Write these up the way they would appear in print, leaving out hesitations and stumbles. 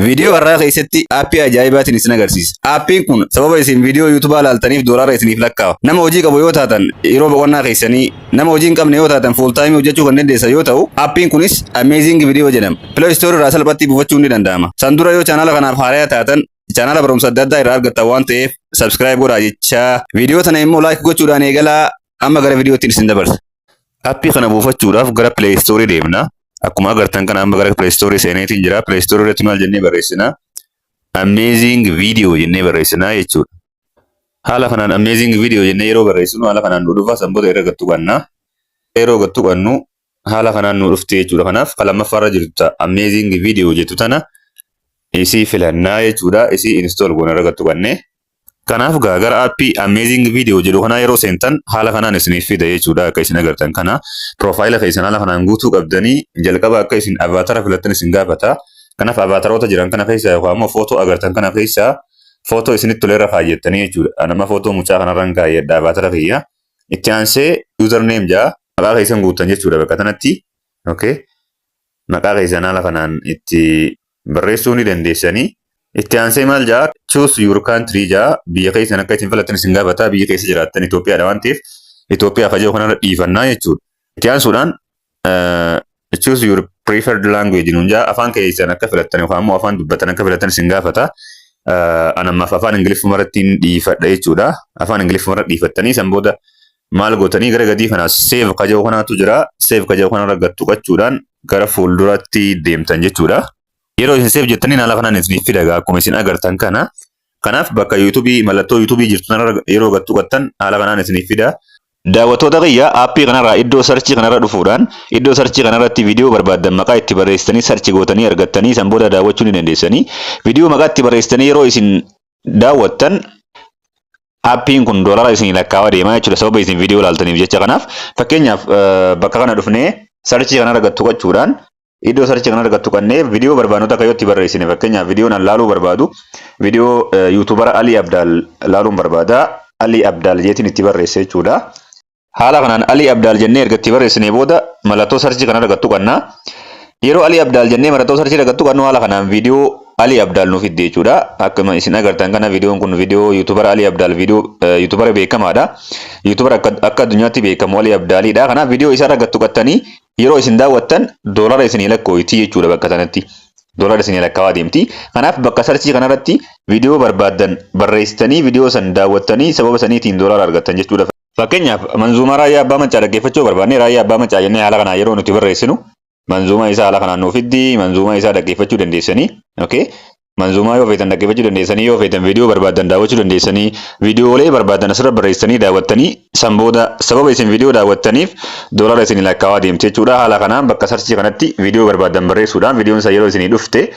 Viidiyoo har'aa keessatti aappii ajaa'ibaatiin isin agarsiisa. Aappiin kun sababa isin viidiyoo YouTube ilaaltaniif doolaara isiniif lakkaa'a. Nama hojii qabu yoo taatan yeroo boqonnaa keessanii, nama hojii hin qabne yoo taatan full time hojjechuu kan dandeessan yoo ta'u, aappiin kunis Amazing Video jedhama. Play Store irraa salphatti buufachuun ni danda'ama. San dura yoo chaanaala kanaaf haaraa taatan chaanaala barumsa adda addaa irraa argattan waan ta'eef subscribe godhaa jechaa. Viidiyoo tana immoo like gochuudhaan eegalaa. Amma gara viidiyootti isin dabarsa. Aappii kana buufachuudhaaf gara Play Store deemna. Akkuma agartan kana amma gara Play Store seeneetiin jira. Play Store irratti maal jennee barreessina? Amazing Video jennee barreessina jechuudha. Haala kanaan Amazing Video jennee yeroo barreessinu haala kanaan nu dhufa. Sanboota irra gattu qabna. Yeroo gattu qabnu haala kanaan nu dhufte jechuudha. Kanaaf lammaffaa irra jirtu Amazing Video jettu tana isii filannaa jechuudha. Isii install goona irra gattu qabne. Kanaaf gara aappii Amazing Video jedhu kana yeroo seentan haala kanaan isiniif fida jechuudha. Akka isin agartan kana profaayila keessan haala kanaan guutuu qabdanii jalqaba akka isin avaatara filattan isin gaafata. Kanaaf avaataroota jiran kana keessaa yookaan immoo footoo agartan kana keessaa footoo isinitti toleerra kaayyattanii jechuudha. Nama footoo mucaa kanarraan kaayyadha avaatara kiyya. Itti aansee username jaa maqaa keessan guutan jechuudha bakka kanatti. Okay. Maqaa keessan haala kanaan itti barreessuu ni dandeessanii. Itti aansee maal jaa choose your country jaa biyya keessan akka isin filattan isin gaafata. Biyya keessa jiraattan Itoophiyaadha waan ta'eef Itoophiyaa fajjoo kanarra dhiifannaa jechuudha. Itti aansuudhaan choose your preferred language nuun jaa afaan keessan akka filattan yookaan immoo afaan dubbatan akka filattan isin gaafata. Anammaaf afaan Ingiliffuma irratti dhiifadha jechuudha. Afaan Ingiliffuma irratti dhiifattanii san booda maal gootanii gara gadii kana save kajoo kanaatu jira. Save kajoo kanarra gattu qachuudhaan gara fuulduratti deemtan jechuudha. Yeroo isin save jettanii haala kanaan isiniif fida akkuma isin agartan kana. Kanaaf bakka YouTube mallattoo YouTube jirtu yeroo gattu qattan haala kanaan isiniif fida. Daawwattoota kiyya aappii kanarraa iddoo sarchii kanarra dhufuudhaan iddoo sarchii kanarratti viidiyoo barbaaddan maqaa itti barreessitanii sarchii gootanii argattanii san booda daawwachuu ni dandeessanii. Viidiyoo maqaa itti barreessitanii yeroo isin daawwattan aappiin kun doolaara isin lakkaawaa deemaa jechuudha. Sababa isin viidiyoo ilaaltaniif jecha kanaaf fakkeenyaaf bakka kana dhufnee sarchii kanarra gattu qachuudhaan iddoo sarchii kanarra gattu qannee viidiyoo barbaadnota kayyootti barreessine fakkeenyaaf viidiyoon an laaluu barbaadu viidiyoo yuutubara Alii Abdaal laaluun barbaada. Alii Abdaal jeetiin itti barreesse jechuudha. Haala kanaan Alii Abdaal jennee erga itti barreessinee booda mallattoo sarchii kanarra gattu qannaa. Yeroo Alii Abdaal jennee mallattoo sarchii irra gattu qannu haala kanaan viidiyoo Alii Abdaal nuuf fidde jechuudha. Akkuma isin agartan kana viidiyoon kun viidiyoo yuutubara Alii Abdaal viidiyoo yuutubara beekamaadha. Yuutubara akka addunyaatti beekamu Alii Abdaaliidha. Kanaaf viidiyoo isaa irra gattu qattanii yeroo isin daawwattan doolaara isinii lakkoofti jechuudha bakka sanatti. Doolaara isinii lakkaawaa deemti. Kanaaf bakka sarchii kanarratti viidiyoo barbaaddan barreessitanii viidiyoo san daawwattanii sababa saniitiin doolaara argattan jechuudha. Fakkeenyaaf manzuumaa raayyaa abbaa macaa dhaggeeffachuu barbaadne raayyaa abbaa macaa jennee haala kanaan yeroo nuti barreessinu manzuumaa isaa haala kanaan nuuf fiddi manzuumaa isaa dhaggeeffachuu dandeessanii. Okay. Manzuumaa yoo feetan dhaggeeffachuu dandeessanii yoo feetan viidiyoo barbaaddan daawwachuu dandeessanii viidiyoolee barbaaddan asirra barreessanii daawwattanii san booda sababa isin viidiyoo daawwattaniif doolaara isin lakkaawaa deemte jechuudha. Haala kanaan bakka sarchii kanatti viidiyoo barbaaddan barreessuudhaan viidiyoon isaa yeroo isin dhufte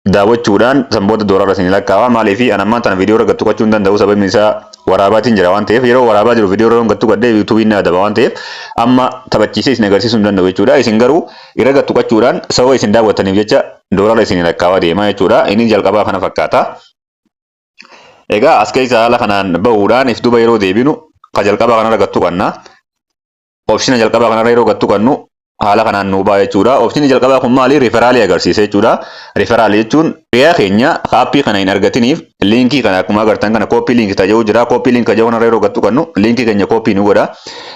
daawwachuudhaan san booda doolaara isin lakkaawaa maaliif anammaan tana viidiyoo irra gattu qachuu hin danda'u sababni isaa waraabaatiin jira waan ta'eef yeroo waraabaa jiru viidiyoo irra gattu qadhee yuutuubiin adaba waan ta'eef amma taphachiisee isin agarsiisuu hin danda'u jechuudha. Isin garuu irra gattu qachuudhaan sababa isin daawwattaniif jecha doolaara isin lakkaawaa deemaa jechuudha. Inni jalqabaa kana fakkaata. Egaa as keessa haala kanaan bahuudhaan if duba yeroo deebinu ka jalqabaa kanarra gattu qannaa. Opshina jalqabaa kanarra yeroo gattu qannu haala kanaan nuu ba'a jechuudha. Opshini jalqabaa kun maali? Riferaalii agarsiisa jechuudha. Riferaalii jechuun hiriyaa keenya aappii kana hin argatiniif liinkii kana akkuma agartan kana kooppii liinkii taja'uu jira. Kooppii liinkii taja'uu kanarra yeroo gattu qannu liinkii keenya kooppii nu godha.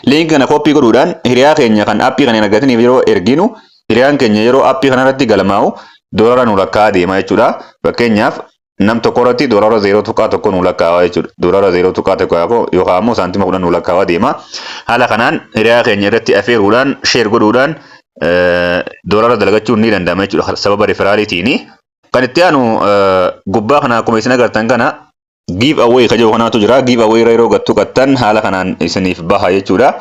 Liinkii kana kooppii godhuudhaan hiriyaa keenya kan aappii kana hin argatiniif yeroo erginu hiriyaan keenya yeroo aappii kanarratti galmaa'u doolaara nu lakkaa'aa deema jechuudha. Fakkeenyaaf nam tokko irratti doolaara 0.1 nu lakkaa'aa jechuudha. Doolaara 0.1 yookaan immoo saantima 10 nu lakkaa'aa deema. Haala kanaan hiriyaa keenya irratti afeeruudhaan sheer godhuudhaan doolaara dalagachuun ni danda'ama jechuudha sababa riferaaliitiini. Kan itti aanu gubbaa kana akkuma isin agartan kana give away kajoo kanaatu jira. Give away yeroo gattu qattan haala kanaan isiniif baha jechuudha.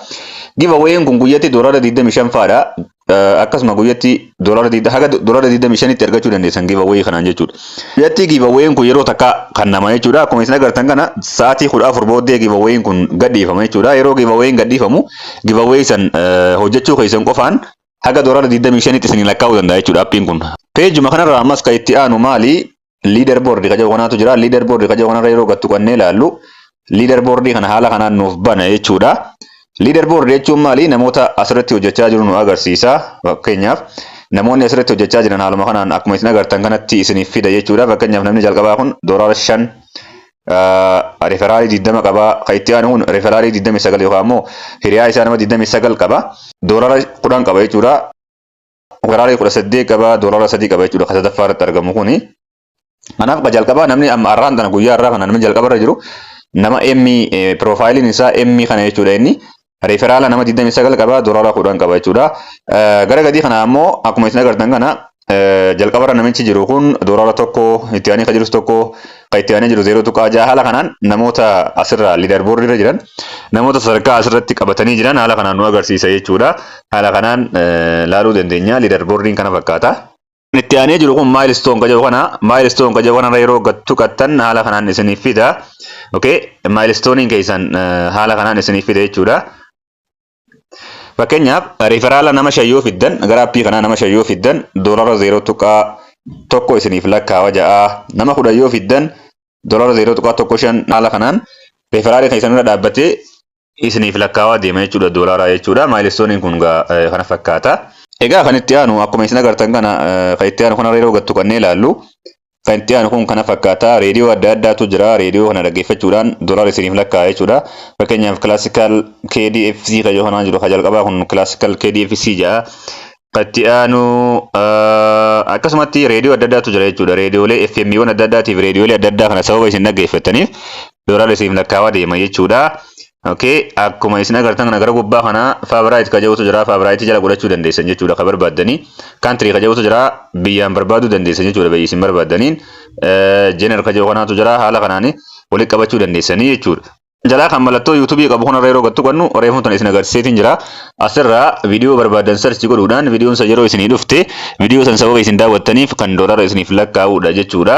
Give awayin kun guyyatti doolaara 25 faadha. Akkasuma guyyatti haga doolaara 25 tti argachuu dandeessan give away kanaan jechuudha. Guyyatti give awayin kun yeroo takka kannama jechuudha. Akkuma isin agartan kana sa'aatii 14 booddee give awayin kun gadhiifama jechuudha. Yeroo give awayin gadhiifamu give away san hojjechuu keessan qofaan haga doolaara 25 tti isin lakkaa'uu danda'a jechuudha aappiin kun. Peejuma kanarraa ammas kan itti aanu maali? Leaderboard kajoo kanaatu jira. Leaderboard kajoo kanarra yeroo gattu qannee ilaallu leaderboard kana haala kanaan nuuf bana jechuudha. Leaderboard jechuun maali? Namoota asirratti hojjechaa jiru nu agarsiisa. Fakkeenyaaf namoonni asirratti hojjechaa jiran haaluma kanaan akkuma isin agartan kanatti isiniif fida jechuudha. Fakkeenyaaf namni jalqabaa kun $5 referaalii 20 qaba. Kan itti aanu kun referaalii 29 yookaan immoo hiriyaa isaa nama 29 qaba. $10 qaba jechuudha. Referaalii 18 qaba. $3 qaba jechuudha. Kan sadaffaa irratti argamu kuni. Kanaaf jalqabaa namni amma har'aan tana guyyaa irraa kana namni jalqaba irra jiru nama emmi piroofaayiliin isaa emmi kana jechuudha inni. Referaala nama 29 qaba. $10 qaba jechuudha. Gara gadii kana ammoo akkuma isin agartan kana jalqaba irra namichi jiru kun $1 itti aanee kan jirus tokko kan itti aanee jiru 0.6 haala kanaan namoota asirraa liidarboordii irra jiran namoota sadarkaa asirratti qabatanii jiran haala kanaan nu agarsiisa jechuudha. Haala kanaan laaluu dandeenya liidarboordiin kana fakkaata. Itti aanee jiru kun maayilstoon kan jedhu kana yeroo tuqattan haala kanaan isiniif fida. Maayilstooniin keessan haala kanaan isiniif fida jechuudha. Fakkeenyaaf referaala nama 5 yoo fiddan gara appii kanaa nama 5 yoo fiddan $0.1 isiniif lakkaawa ja'a. Nama 10 yoo fiddan $0.15 haala kanaan referaalii keessan irra dhaabbatee isiniif lakkaawa deema jechuudha doolaraa jechuudha. Maayilstooniin kun kana fakkaata. Egaa kan itti aanu akkuma isin agartan kana kan itti aanu kana yeroo tuqannee ilaallu kan itti aanu kun kana fakkaata. Reediyoo adda addaatu jira. Reediyoo kana dhaggeeffachuudhaan doolaara isiniif lakkaa'a jechuudha. Fakkeenyaaf classical KDFC kan jedhu jiru kan jalqabaa kun classical KDFC jedha. Kan itti aanu akkasumatti reediyoo adda addaatu jira jechuudha. Reediyoolee FM'oon adda addaatiif reediyoolee adda addaa kana sababa isin dhaggeeffattaniif doolaara isiniif lakkaa'aa deema jechuudha. Akkuma isin agartan kana gara gubbaa kana faabiraayit kan jedhutu jira. Faabiraayitii jala godhachuu dandeessan jechuudha kan barbaaddanii. Kaantirii kan jedhutu jira. Biyyaan barbaaduu dandeessan jechuudha biyyi isin barbaaddaniin. Jeener kan jedhu kanaatu jira. Haala kanaan walitti qabachuu dandeessanii jechuudha. Jalaa kan mallattoo yuutuubii qabu kanarra yeroo tuqannu reefuun tan isin agarsiiseetiin jira. Asirraa viidiyoo barbaadan sarchi godhuudhaan viidiyoon san yeroo isinii dhufte viidiyoo san sababa isin daawwattaniif kan doolaara isiniif lakkaa'uudha jechuudha.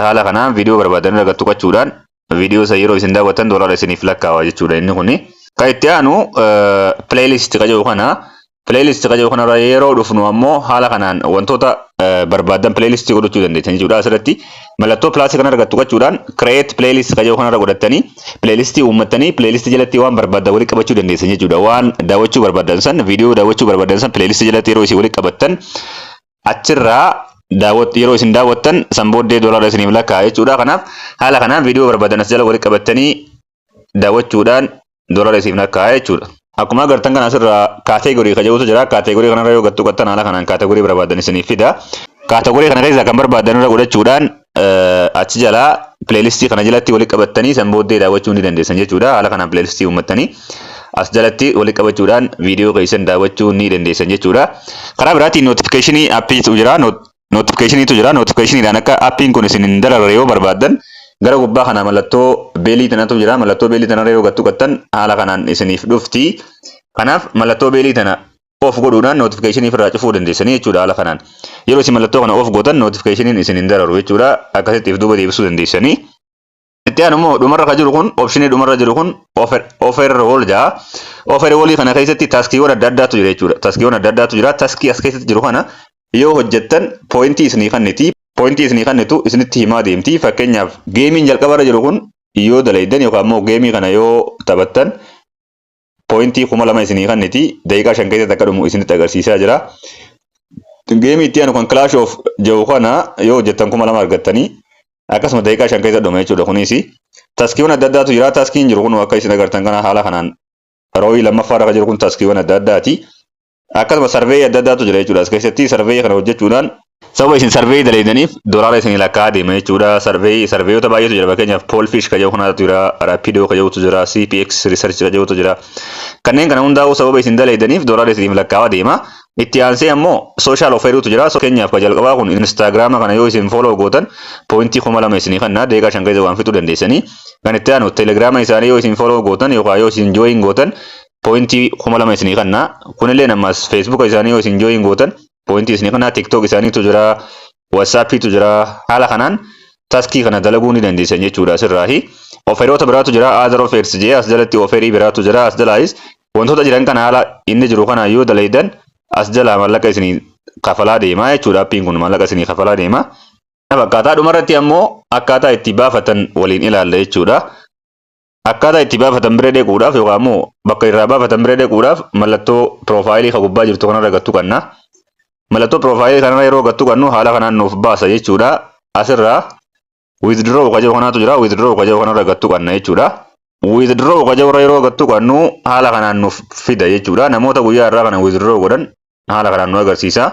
Haala kanaan viidiyoo barbaadan irra tuqachuudhaan viidiyoo san yeroo isin daawwattan doolaara isiniif lakkaa'a jechuudha inni kuni. Kan itti aanu playlist kan jedhu kana playlist kan jedhu kanarra yeroo dhufnu ammoo haala kanaan wantoota barbaadan playlist godhachuu dandeessan jechuudha. Asirratti mallattoo pilaasii kanarra tuqachuudhaan create playlist kan jedhu kanarra godhattanii playlist uummattanii playlist jalatti waan barbaadan walitti qabachuu dandeessan jechuudha. Waan daawwachuu barbaadan san viidiyoo daawwachuu barbaadan san playlist jalatti yeroo isin walitti qabattan achirraa yeroo isin daawwattan san booddee doolaara isiniif lakkaa'a jechuudha. Kanaaf haala kanaan viidiyoo barbaadan as jala walitti qabattanii daawwachuudhaan doolaara isiniif lakkaa'a jechuudha. Akkuma agartan kana asirraa kaateegorii kan jedhutu jira. Kaateegorii kanarra yoo tuqattan haala kanaan kaateegorii barbaadan isiniif fida. Kaateegorii kana keessa kan barbaadan irra godhachuudhaan achi jalaa pileelistii kana jalatti walitti qabattanii san booddee daawwachuu ni dandeessan jechuudha. Haala kanaan pileelistii uummattanii as jalatti walitti qabachuudhaan viidiyoo keessan daawwachuu ni dandeessan jechuudha. Karaa biraatiin nootifikeeshinii appiitu jira. Notifikashiniitu jira. Notifikashiniidhaan akka appiin kun isin hin dararre yoo barbaadan gara gubbaa kana mallattoo beelii tanatu jira. Mallattoo beelii tanarra yoo tuqattan haala kanaan isiniif dhufti. Kanaaf mallattoo beelii tana off godhuudhaan notifikashinii irraa cufuu dandeessanii jechuudha. Haala kanaan yeroo isin mallattoo kana off gootan notifikashiniin isin hin dararu jechuudha. Akkasittiif duuba deebisuu dandeessanii. Itti aanu immoo dhumarra kan jiru kun opshinii dhumarra jiru kun overall jaa. Overall kana keessatti taaskiiwwan adda addaatu jira jechuudha. Taaskiiwwan adda addaatu jira. Taaskii as keessatti jiru kana yoo hojjettan poointii isinii kanniti. Poointii isinii kannitu isinitti himaa deemti. Fakkeenyaaf geemiin jalqabarra jiru kun yoo dalaydan yookaan immoo geemii kana yoo taphattan poointii 2000 isinii kanniti. Daqiiqaa 5 keessatti akka dhumu isinitti agarsiisaa jira. Geemii itti aanu kan Clash of jedhu kana yoo hojjettan 2000 argattanii akkasuma daqiiqaa 5 keessatti dhuma jechuudha. Kunis taaskiiwwan adda addaatu jira. Taaskiin jiru kun akka isin agartan kana haala kanaan rooyii lammaffaarra kan jiru kun taaskiiwwan adda addaati. Akkasuma sarveey adda addaatu jira jechuudha. As keessatti sarveey kana hojjechuudhaan sababa isin sarveey dalaydaniif doolaara isinii lakkaa'aa deema jechuudha. Sarveeyota baay'eetu jira. Fakkeenyaaf Poolfish kan jedhu kanatu jira. Raapidoo kan jedhutu jira. CPX Research kan jedhutu jira. Kanneen kana hundaa'uu sababa isin dalaydaniif doolaara isiniif lakkaa'aa deema. Itti aansee ammoo sooshaal ofeeruutu jira. Fakkeenyaaf kan jalqabaa kun Instaagiraama kana yoo isin follow gootan poointii 2000 isinii kanna daqiiqaa 5 keessa waan fixuu dandeessanii. Kan itti aanu Telegiraama isaanii yoo isin follow gootan yookaan yoo isin join gootan poointii 2000 isinii kanna. Kunillee ammas Facebook isaanii yoo isin join gootan poointii isinii kanna. TikTok isaaniitu jira. WhatsAppiitu jira. Haala kanaan taaskii kana dalaguu ni dandeessan jechuudha. Asirraahi oferoota biraatu jira. Other offers jee as jalatti oferii biraatu jira. As jalaayis wantoota jiran kana haala inni jiru kana yoo dalaydan as jalaa maallaqa isinii kafalaa deema jechuudha. Appiin kun maallaqa isinii kafalaa deema. Akkaataa dhumarratti ammoo akkaataa itti baafatan waliin ilaalla jechuudha. Akkaataa itti baafatan bira deequudhaaf yookaan immoo bakka irraa baafatan bira deequudhaaf mallattoo piroofaayilii kan gubbaa jirtu kanarra gattu qabna. mallattoo profile kanarra yeroo gattu kannu haala kanaan nuuf baasa jechuudha. Asirraa withdraw qajeeluu kanaatu jira. Withdraw qajeeluu kanarra gattu kanna jechuudha. Withdraw qajeeluu yeroo gattu kannu haala kanaan nuuf fida jechuudha. Namoota guyyaa irraa kana withdraw godhan haala kanaan nu agarsiisa.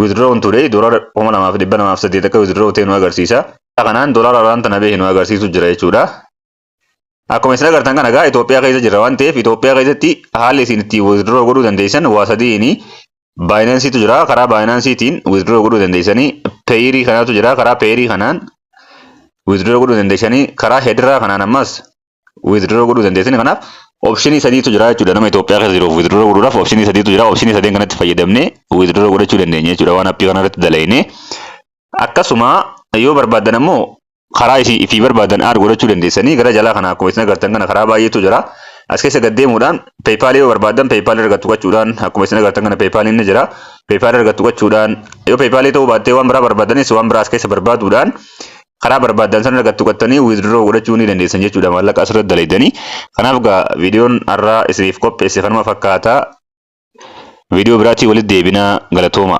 Withdraw today $2,208 akka withdraw ta'e nu agarsiisa. Kanaan doolaara wanta nabee nu agarsiisu jira jechuudha. Akkuma isin agartan kana egaa Itoophiyaa keessa jira waan ta'eef Itoophiyaa keessatti haalli isin itti withdraw godhuu dandeessan waa sadiini. Binanceetu jira. Karaa Binanceetiin withdraw godhuu dandeessanii. Payerii kanaatu jira. Karaa Payerii kanaan withdraw godhuu dandeessanii. Karaa Hedraa kanaan ammas withdraw godhuu dandeessanii. Kanaaf optionii sadiitu jira jechuudha. Nama Itoophiyaa keessa jiruuf withdraw godhuudhaaf optionii sadiitu jira. Optionii sadeen kanatti fayyadamnee withdraw godhachuu dandeenya jechuudha. Waan appii kanarratti dalagne. Akkasuma yoo barbaadan ammoo karaa ifi barbaadan aad godhachuu dandeessanii gara jalaa kana akkuma isin agartan kana karaa baay'eetu jira. As keessa gad deemuudhaan PayPal yoo barbaadan PayPal irra tuqachuudhaan akkuma isin agartan kana PayPal inni jira. PayPal irra tuqachuudhaan yoo PayPal ta'uu baattee waan biraa barbaadanis waan biraa as keessa barbaaduudhaan karaa barbaadan sana irra tuqattanii withdraw godhachuu ni dandeessan jechuudha maallaqa asirratti dalaydanii. Kanaaf gaa viidiyoon har'aa isiniif qopheesse kanuma fakkaata. Viidiyoo biraatii walitti deebinaa galatooma.